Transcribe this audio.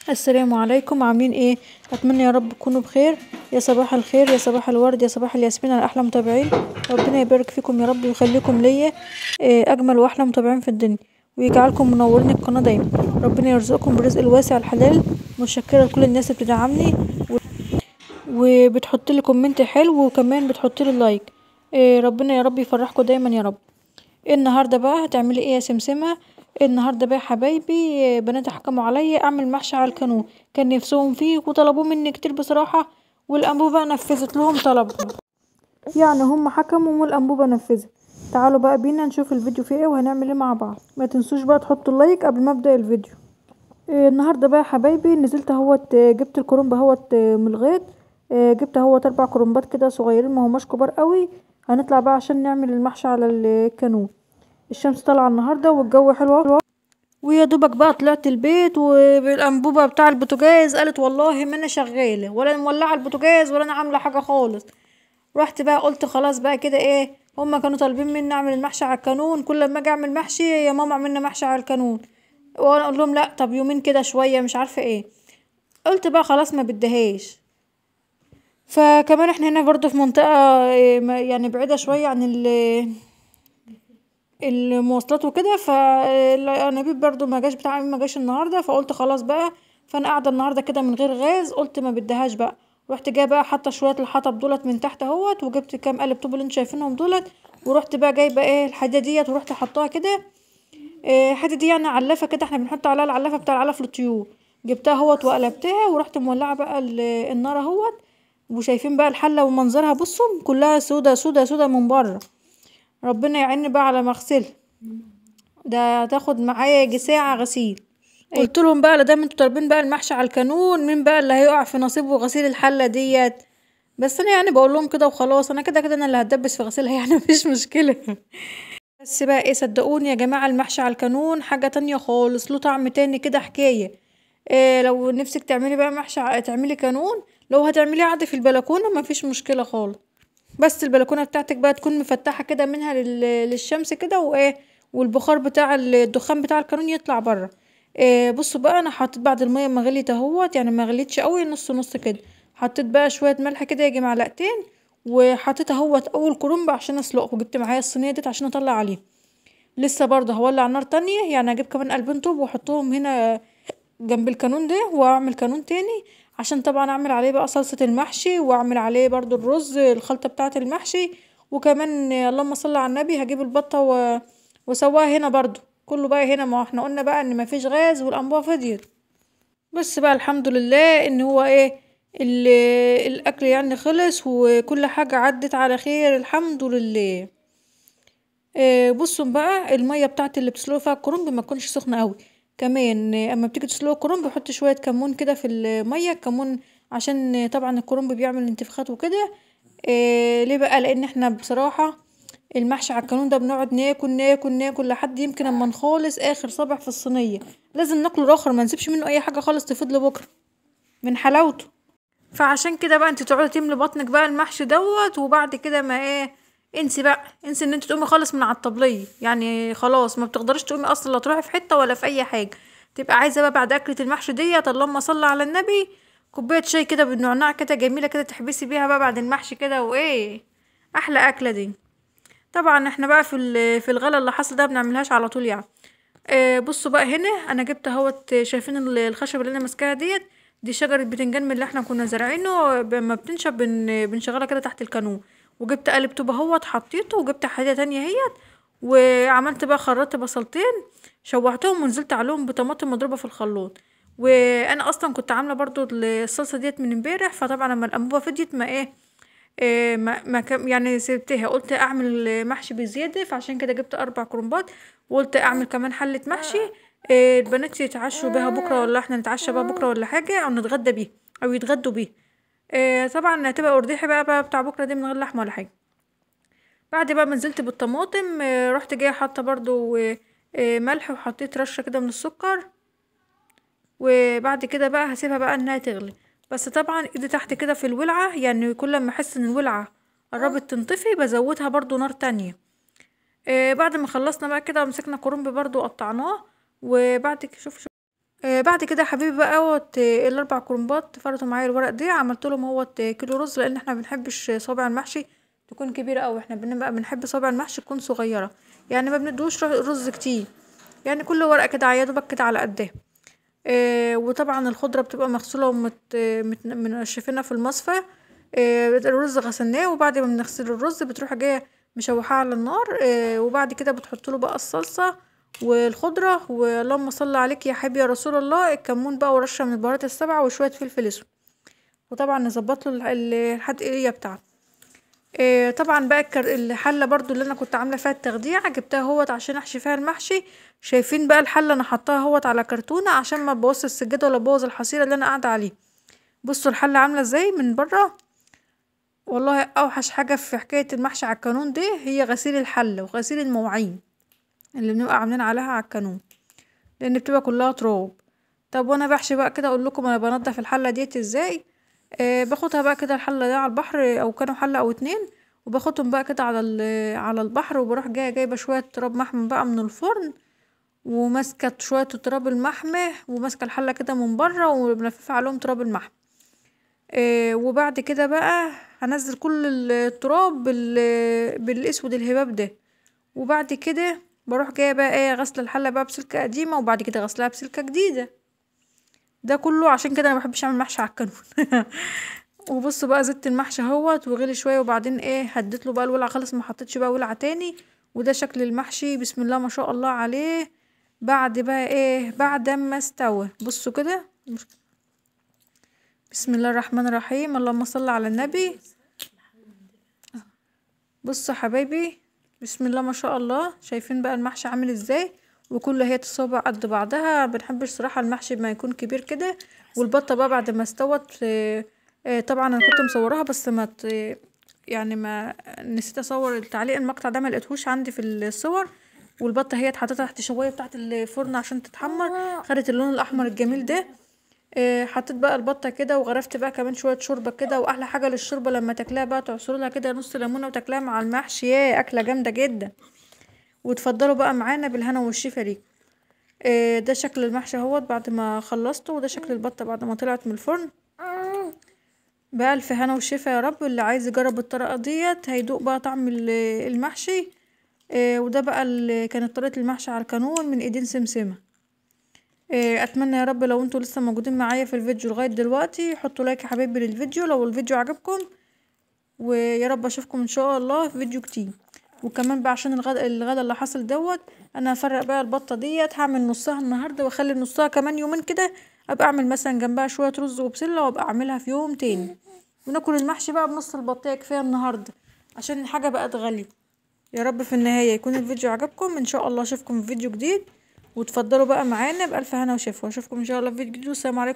السلام عليكم، عاملين ايه؟ اتمنى يا رب تكونوا بخير. يا صباح الخير، يا صباح الورد، يا صباح الياسمين على احلى متابعين. ربنا يبارك فيكم يا رب ويخليكم ليا اجمل واحلى متابعين في الدنيا، ويجعلكم منورين القناه دايما. ربنا يرزقكم بالرزق الواسع الحلال. متشكره لكل الناس اللي بتدعمني وبتحط لي كومنت حلو، وكمان بتحط لي لايك. ربنا يا رب يفرحكم دايما يا رب. النهارده بقى هتعملي ايه يا سمسمة؟ النهارده بقى يا حبايبي، بنات حكموا عليا اعمل محشي على الكانون. كان نفسهم فيه وطلبوه مني كتير بصراحة، والانبوبة نفذت لهم طلبهم. يعني هم حكموا والانبوبة نفذت. تعالوا بقى بينا نشوف الفيديو فيه ايه وهنعمل ايه مع بعض. ما تنسوش بقى تحطوا اللايك قبل ما ابدا الفيديو. النهارده بقى يا حبايبي نزلت اهوت، جبت الكرنب اهوت من الغيط. جبت اهوت 4 كرنبات كده صغيرين، ما هماش كبار قوي. هنطلع بقى عشان نعمل المحشي على الكانون. الشمس طالعه النهارده والجو حلو، ويا دوبك بقى طلعت البيت والانبوبه بتاع البوتاجاز قالت والله ما انا شغاله ولا أنا مولعه البوتاجاز ولا انا عامله حاجه خالص. رحت بقى قلت خلاص بقى كده ايه، هما كانوا طالبين مني اعمل المحشي على الكانون. كل ما اجي اعمل محشي يا ماما اعملنا محشي على الكانون، وانا اقول لهم لا طب يومين كده شويه مش عارفه ايه. قلت بقى خلاص ما بدهاش. فكمان احنا هنا برضو في منطقه يعني بعيده شويه عن المواصلات وكده، فالانابيب برضو ما جاش النهارده، فقلت خلاص بقى. فانا قاعده النهارده كده من غير غاز، قلت ما بدهاش بقى. رحت جايه بقى حاطه شويه الحطب دولت من تحت اهوت، وجبت كام قالب طوب اللي انتوا شايفينهم دولت. ورحت بقى جايبه ايه الحاجه ديت ورحت حطاها كده. الحاجه دي يعني علافه كده، احنا بنحط عليها العلافه بتاع علف الطيور. جبتها اهوت وقلبتها ورحت مولعه بقى النار اهوت. وشايفين بقى الحله ومنظرها، بصوا كلها سودا سودا سودا من بره. ربنا يعيني بقى على مغسل. ده هتاخد معايا يجي ساعة غسيل. قلت لهم بقى لدام انتوا طالبين بقى المحشي على الكانون، مين بقى اللي هيقع في نصيبه غسيل الحلة ديت؟ بس انا يعني بقول لهم كده وخلاص، انا كده كده انا اللي هتدبس في غسيلها يعني مفيش مشكلة. بس بقى ايه، صدقوني يا جماعة المحشي على الكانون حاجة تانية خالص، له طعم تاني كده حكاية. إيه لو نفسك تعملي بقى محشي تعملي كانون. لو هتعمليه عادي في البلكونة مفيش مشكلة خالص. بس البلكونه بتاعتك بقى تكون مفتحه كده منها للشمس كده وايه، والبخار بتاع الدخان بتاع القانون يطلع بره. إيه بصوا بقى، انا حطيت بعد الميه ما غليت اهوت، يعني ما غليتش قوي، نص نص كده. حطيت بقى شويه ملح كده يجي معلقتين. وحطيت اهوت اول كرنب عشان اسلقه، وجبت معايا الصينيه ديت عشان اطلع عليه. لسه برضه هولع نار تانية، يعني اجيب كمان قلبين طوب واحطهم هنا جنب الكانون ده، واعمل كانون تاني. عشان طبعا اعمل عليه بقى صلصة المحشي، واعمل عليه برضو الرز الخلطة بتاعة المحشي. وكمان اللهم صل على النبي هجيب البطة واسواها هنا برضو. كله بقى هنا، ما احنا قلنا بقى ان مفيش غاز والانبوبة فضيت. بس بقى الحمد لله ان هو ايه، ال- الاكل يعني خلص وكل حاجة عدت على خير الحمد لله. بصوا بقى المية بتاعت اللي بتسلقوا فيها الكرنب ما تكونش سخنة قوي. كمان اما بتيجي تسلقوا الكرنب حط شوية كمون كده في المية، كمون عشان طبعا الكرنب بيعمل انتفاخات وكده. ليه بقى؟ لان احنا بصراحة المحشي على الكانون ده بنقعد ناكل ناكل ناكل لحد يمكن اما نخلص اخر صابع في الصينية. لازم ناكله الاخر، ما نسيبش منه اي حاجة خالص تفضل لبكرة من حلاوته. فعشان كده بقى انت تقعدي تملي بطنك بقى المحشي دوت، وبعد كده ما ايه، انسي بقى، انسي ان انت تقومي خالص من على الطبلية، يعني خلاص ما بتقدريش تقومي اصلا لا تروحي في حتة ولا في اي حاجة. تبقى عايزة بقى بعد اكلة المحشي ديت اللهم صل على النبي كوباية شاي كده بالنعناع كده جميلة كده تحبسي بيها بقى بعد المحشي كده، وايه احلى اكلة دي. طبعا احنا بقى في الغلا اللي حصل ده بنعملهاش على طول يعني. بصوا بقى هنا انا جبت اهوت، شايفين الخشب اللي انا ماسكاها ديت؟ دي شجرة بتنجان من اللي احنا كنا زارعينه، لما بتنشف بنشغلها كده تحت الكانون. وجبت قالب طوب اهوت حطيته، وجبت حاجة تانية اهيت. وعملت بقى خرطت بصلتين، شوحتهم ونزلت عليهم بطماطم مضروبة في الخلاط. وانا اصلا كنت عامله برضو الصلصه ديت من امبارح، فطبعا لما الانبوبه فضيت ما ايه، ما كم يعني سبتها، قلت اعمل محشي بزياده، فعشان كده جبت 4 كرنبات. وقلت اعمل كمان حله محشي. البنات يتعشوا بيها بكره، ولا احنا نتعشى بقى بكره ولا حاجه، او نتغدى بيه او يتغدوا بيه. طبعا هتبقى ارداحي بقى بتاع بكره دي من غير لحمه ولا حاجه. بعد بقى ما نزلت بالطماطم، رحت جايه حاطه برضو ملح، وحطيت رشه كده من السكر. وبعد كده بقى هسيبها بقى انها تغلي. بس طبعا ايدي تحت كده في الولعة، يعني كل ما احس ان الولعة قربت تنطفي بزودها برضو نار تانية. بعد ما خلصنا بقى كده ومسكنا كرنب برضو قطعناه. وبعد كده شوف بعد كده يا حبيبي بقى الاربع كرنبات فرطوا معايا الورق دي، عملت لهم كيلو رز، لان احنا مبنحبش صوابع المحشي تكون كبيره اوي، احنا بنبقى بنحب صوابع المحشي تكون صغيره، يعني ما بندوش رز كتير، يعني كل ورقه كده يا دوبك كده على قدها. وطبعا الخضره بتبقى مغسوله منشفينها في المصفى. الرز غسلناه، وبعد ما بنغسل الرز بتروح جايه مشوحاه على النار. وبعد كده بتحطله بقى الصلصه والخضره، واللهم صل عليك يا حبيبي يا رسول الله، الكمون بقى ورشه من البهارات السبعه وشويه فلفل اسود، وطبعا نظبط له الحدقيه بتاعته. طبعا بقى الحله برضو اللي انا كنت عامله فيها التخديعه جبتها عشان احشي فيها المحشي. شايفين بقى الحله انا حطاها على كرتونه عشان ما تبوظش السجاده ولا تبوظ الحصيره اللي انا قاعده عليه. بصوا الحله عامله ازاي من بره. والله اوحش حاجه في حكايه المحشي على الكانون دي هي غسيل الحله وغسيل المواعين اللي بنبقى عاملين عليها على الكانون، لان بتبقى كلها تراب. طب وانا بحشي بقى كده اقول لكم انا بنضف الحله ديت ازاي. باخدها بقى كده الحله دي على البحر، او كانوا حله او اتنين، وباخدهم بقى كده على البحر، وبروح جايبه شويه تراب محمي بقى من الفرن، وماسكه شويه التراب المحمي، وماسكه الحله كده من بره وملففه عليهم تراب المحمي. وبعد كده بقى هنزل كل التراب بالاسود الهباب ده، وبعد كده بروح جايه بقى غسله الحله بقى بسلكه قديمه، وبعد كده غسلها بسلكه جديده. ده كله عشان كده انا مبحبش اعمل محشي على الكانون. وبصوا بقى زدت المحشي وغلي شويه، وبعدين هديت له بقى الولعه خالص، ما حطيتش بقى ولعه تاني. وده شكل المحشي بسم الله ما شاء الله عليه. بعد بقى بعد ما استوى بصوا كده، بسم الله الرحمن الرحيم، اللهم صل على النبي. بصوا حبايبي، بسم الله ما شاء الله، شايفين بقى المحشي عامل ازاي، وكل هي الصوابع قد بعضها. بنحبش صراحه المحشي ما يكون كبير كده. والبطه بقى بعد ما استوت، طبعا انا كنت مصوراها بس يعني ما نسيت اصور التعليق، المقطع ده ما لقيتهوش عندي في الصور. والبطه هي اتحطتها تحت شوايه بتاعه الفرن عشان تتحمر، خدت اللون الاحمر الجميل ده. حطيت بقى البطه كده، وغرفت بقى كمان شويه شوربه كده. واحلى حاجه للشوربه لما تاكلها بقى تعصر لها كده نص ليمونه وتاكلها مع المحشي، اكله جامده جدا. وتفضلوا بقى معانا بالهنا والشفا ليكم. ده شكل المحشي بعد ما خلصته، وده شكل البطه بعد ما طلعت من الفرن. بألف هنا والشفا يا رب. اللي عايز يجرب الطريقه ديت هيدوق بقى طعم المحشي. وده بقى اللي كانت طريقه المحشي على الكانون من ايدين سمسمه. اتمنى يا رب لو انتوا لسه موجودين معايا في الفيديو لغايه دلوقتي حطوا لايك يا حبايبي للفيديو لو الفيديو عجبكم، ويا رب اشوفكم ان شاء الله في فيديو جديد. وكمان بقى عشان الغدا اللي حصل انا هفرق بقى البطه ديت، هعمل نصها النهارده واخلي نصها كمان يومين كده، ابقى اعمل مثلا جنبها شويه رز وبسله، وابقى اعملها في يوم تاني، وناكل المحشي بقى بنص البطيه كفايه النهارده عشان الحاجه بقت غاليه. يا رب في النهايه يكون الفيديو عجبكم، ان شاء الله اشوفكم في فيديو جديد، وتفضلوا بقى معانا بألف هنا وشفا، واشوفكم ان شاء الله في فيديو جديد، والسلام عليكم.